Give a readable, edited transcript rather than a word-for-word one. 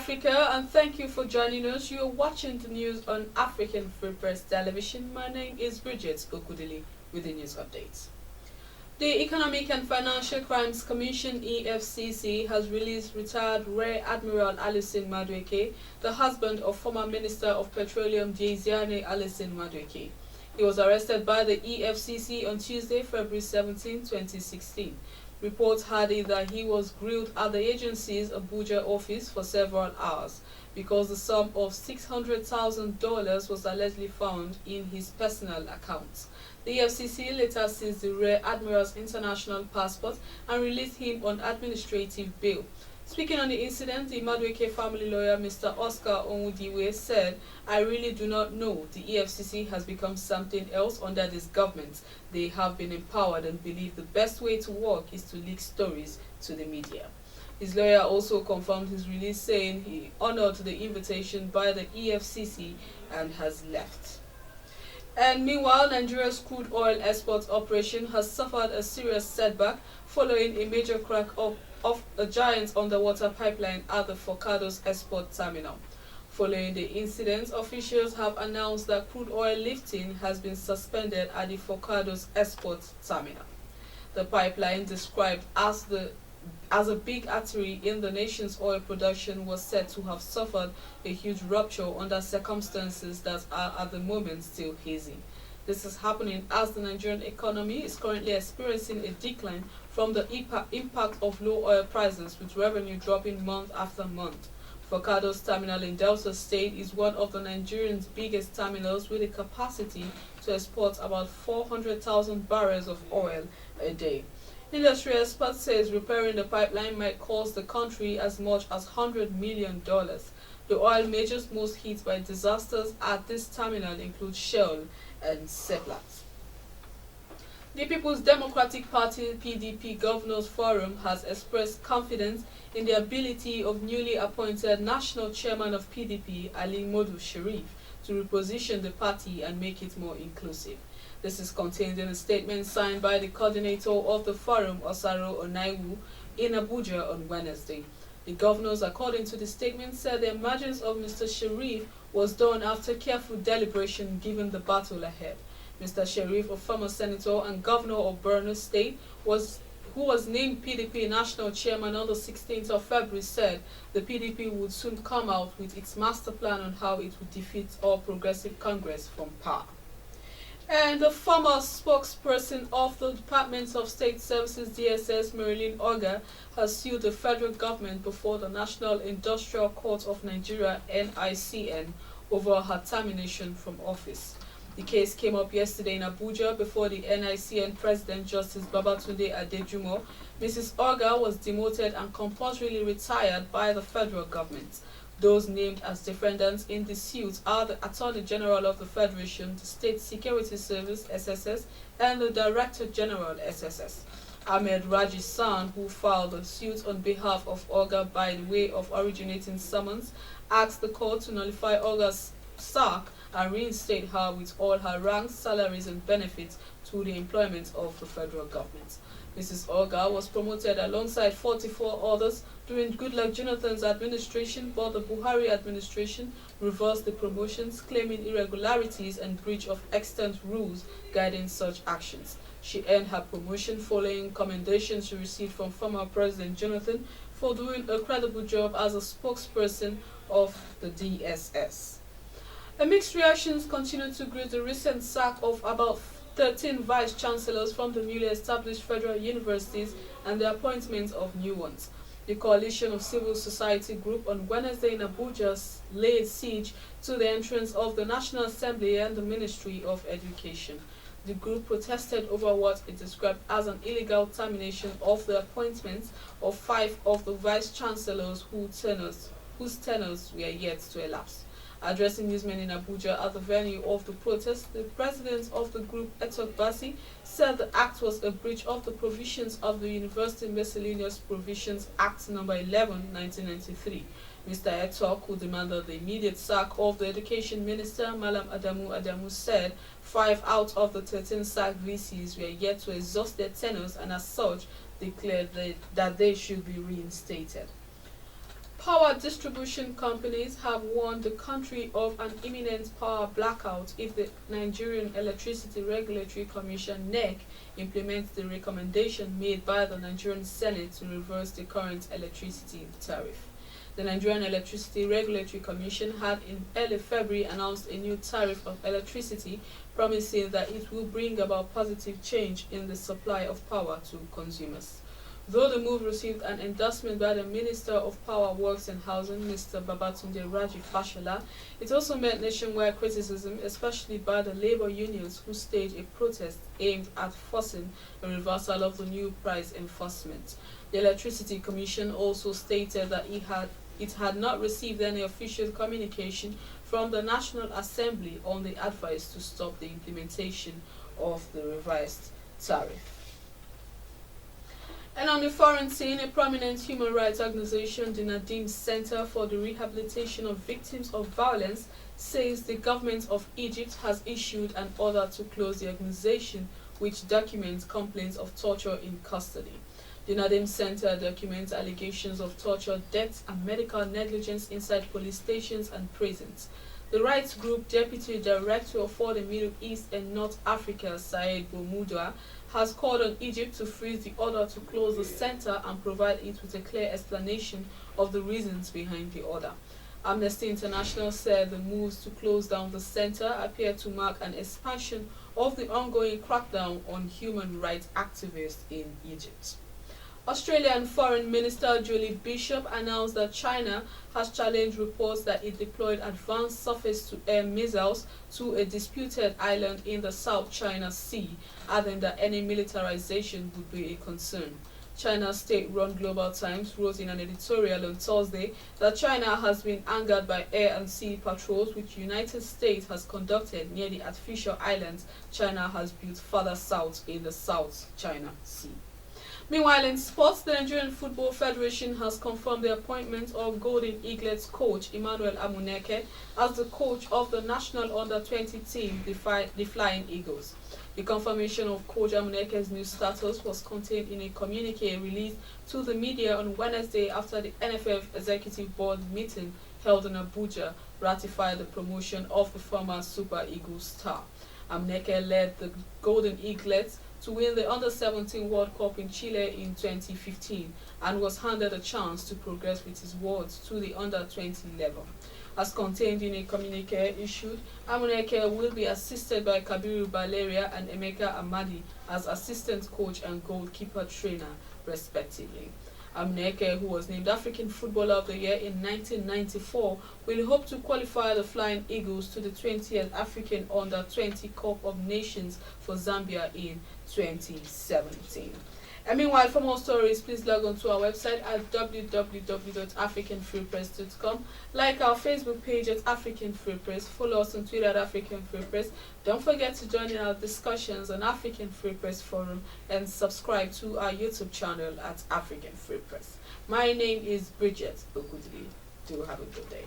Africa, and thank you for joining us. You are watching the news on African Free Press Television. My name is Bridget Okudili with the news updates. The Economic and Financial Crimes Commission (EFCC) has released retired Rear Admiral Alison Madueke, the husband of former Minister of Petroleum Diezani Alison Madueke. He was arrested by the EFCC on Tuesday, February 17, 2016. Reports had it that he was grilled at the agency's Abuja office for several hours because the sum of $600,000 was allegedly found in his personal accounts. The EFCC later seized the Rear Admiral's international passport and released him on administrative bail. Speaking on the incident, the Madueke family lawyer Mr. Oscar Onwudiwe said, "I really do not know. The EFCC has become something else under this government. They have been empowered and believe the best way to work is to leak stories to the media." His lawyer also confirmed his release, saying he honored the invitation by the EFCC and has left. And meanwhile, Nigeria's crude oil export operation has suffered a serious setback following a major crack of a giant underwater pipeline at the Forcados export terminal. Following the incident, officials have announced that crude oil lifting has been suspended at the Forcados export terminal. The pipeline, described as a big artery in the nation's oil production, was said to have suffered a huge rupture under circumstances that are at the moment still hazy. This is happening as the Nigerian economy is currently experiencing a decline from the impact of low oil prices, with revenue dropping month after month. Forcados Terminal in Delta State is one of the Nigerian's biggest terminals, with a capacity to export about 400,000 barrels of oil a day. Industry experts say repairing the pipeline might cost the country as much as $100 million. The oil majors most hit by disasters at this terminal include Shell and Seplat. The People's Democratic Party (PDP) Governors Forum has expressed confidence in the ability of newly appointed National Chairman of PDP, Ali Modu Sharif, to reposition the party and make it more inclusive. This is contained in a statement signed by the coordinator of the forum, Osaro Onaiwu, in Abuja on Wednesday. The governors, according to the statement, said the emergence of Mr. Sharif was done after careful deliberation given the battle ahead. Mr. Sharif, a former senator and governor of Borno State, who was named PDP national chairman on the 16th of February, said the PDP would soon come out with its master plan on how it would defeat All Progressive Congress from power. And the former spokesperson of the Department of State Services (DSS), Marilyn Oga, has sued the federal government before the National Industrial Court of Nigeria (NICN) over her termination from office. The case came up yesterday in Abuja before the NICN President, Justice Babatunde Adejumo. Mrs. Oga was demoted and compulsorily retired by the federal government. Those named as defendants in the suit are the Attorney General of the Federation, the State Security Service (SSS), and the Director General (SSS). Ahmed Raji's son, who filed the suit on behalf of Oga by way of originating summons, asked the court to nullify Oga's sack and reinstate her with all her ranks, salaries, and benefits to the employment of the federal government. Mrs. Oga was promoted alongside 44 others during Goodluck Jonathan's administration, but the Buhari administration reversed the promotions, claiming irregularities and breach of extant rules guiding such actions. She earned her promotion following commendations she received from former President Jonathan for doing a credible job as a spokesperson of the DSS. Mixed reactions continue to greet the recent sack of about 13 vice-chancellors from the newly established federal universities and the appointment of new ones. The coalition of civil society group on Wednesday in Abuja laid siege to the entrance of the National Assembly and the Ministry of Education. The group protested over what it described as an illegal termination of the appointments of 5 of the vice-chancellors whose tenures were yet to elapse. Addressing newsmen in Abuja at the venue of the protest, the president of the group, Etok Basi, said the act was a breach of the provisions of the University Miscellaneous Provisions Act No. 11, 1993. Mr. Etok, who demanded the immediate sack of the Education Minister, Malam Adamu, said 5 out of the 13 sacked VCs were yet to exhaust their tenures and as such declared that they should be reinstated. Power distribution companies have warned the country of an imminent power blackout if the Nigerian Electricity Regulatory Commission (NEC) implements the recommendation made by the Nigerian Senate to reverse the current electricity tariff. The Nigerian Electricity Regulatory Commission had in early February announced a new tariff of electricity, promising that it will bring about positive change in the supply of power to consumers. Though the move received an endorsement by the Minister of Power, Works and Housing, Mr. Babatunde Raji Fashola, it also met nationwide criticism, especially by the labor unions who staged a protest aimed at forcing a reversal of the new price enforcement. The Electricity Commission also stated that it had not received any official communication from the National Assembly on the advice to stop the implementation of the revised tariff. And on the foreign scene, a prominent human rights organization, the Nadim Center for the Rehabilitation of Victims of Violence, says the government of Egypt has issued an order to close the organization, which documents complaints of torture in custody. The Nadim Center documents allegations of torture, deaths, and medical negligence inside police stations and prisons. The rights group Deputy Director for the Middle East and North Africa, Saeed Boumoudoua, has called on Egypt to freeze the order to close the center and provide it with a clear explanation of the reasons behind the order. Amnesty International said the moves to close down the center appear to mark an expansion of the ongoing crackdown on human rights activists in Egypt. Australian Foreign Minister Julie Bishop announced that China has challenged reports that it deployed advanced surface-to-air missiles to a disputed island in the South China Sea, adding that any militarization would be a concern. China's state-run Global Times wrote in an editorial on Thursday that China has been angered by air and sea patrols which the United States has conducted near the artificial islands China has built further south in the South China Sea. Meanwhile, in sports, the Nigerian Football Federation has confirmed the appointment of Golden Eaglets coach Emmanuel Amuneke as the coach of the national under-20 team, the Flying Eagles. The confirmation of Coach Amuneke's new status was contained in a communique released to the media on Wednesday after the NFF Executive Board meeting held in Abuja ratified the promotion of the former Super Eagles star. Amuneke led the Golden Eaglets to win the Under-17 World Cup in Chile in 2015 and was handed a chance to progress with his wards to the Under-20 level. As contained in a communique issued, Amuneke will be assisted by Kabiru Baleria and Emeka Amadi as assistant coach and goalkeeper trainer, respectively. Amuneke, who was named African Footballer of the Year in 1994, will hope to qualify the Flying Eagles to the 20th African Under-20 Cup of Nations for Zambia in 2017. And meanwhile, for more stories, please log on to our website at www.africanfreepress.com. Like our Facebook page at African Free Press. Follow us on Twitter at African Free Press. Don't forget to join in our discussions on African Free Press Forum and subscribe to our YouTube channel at African Free Press. My name is Bridget Okudili. Do have a good day.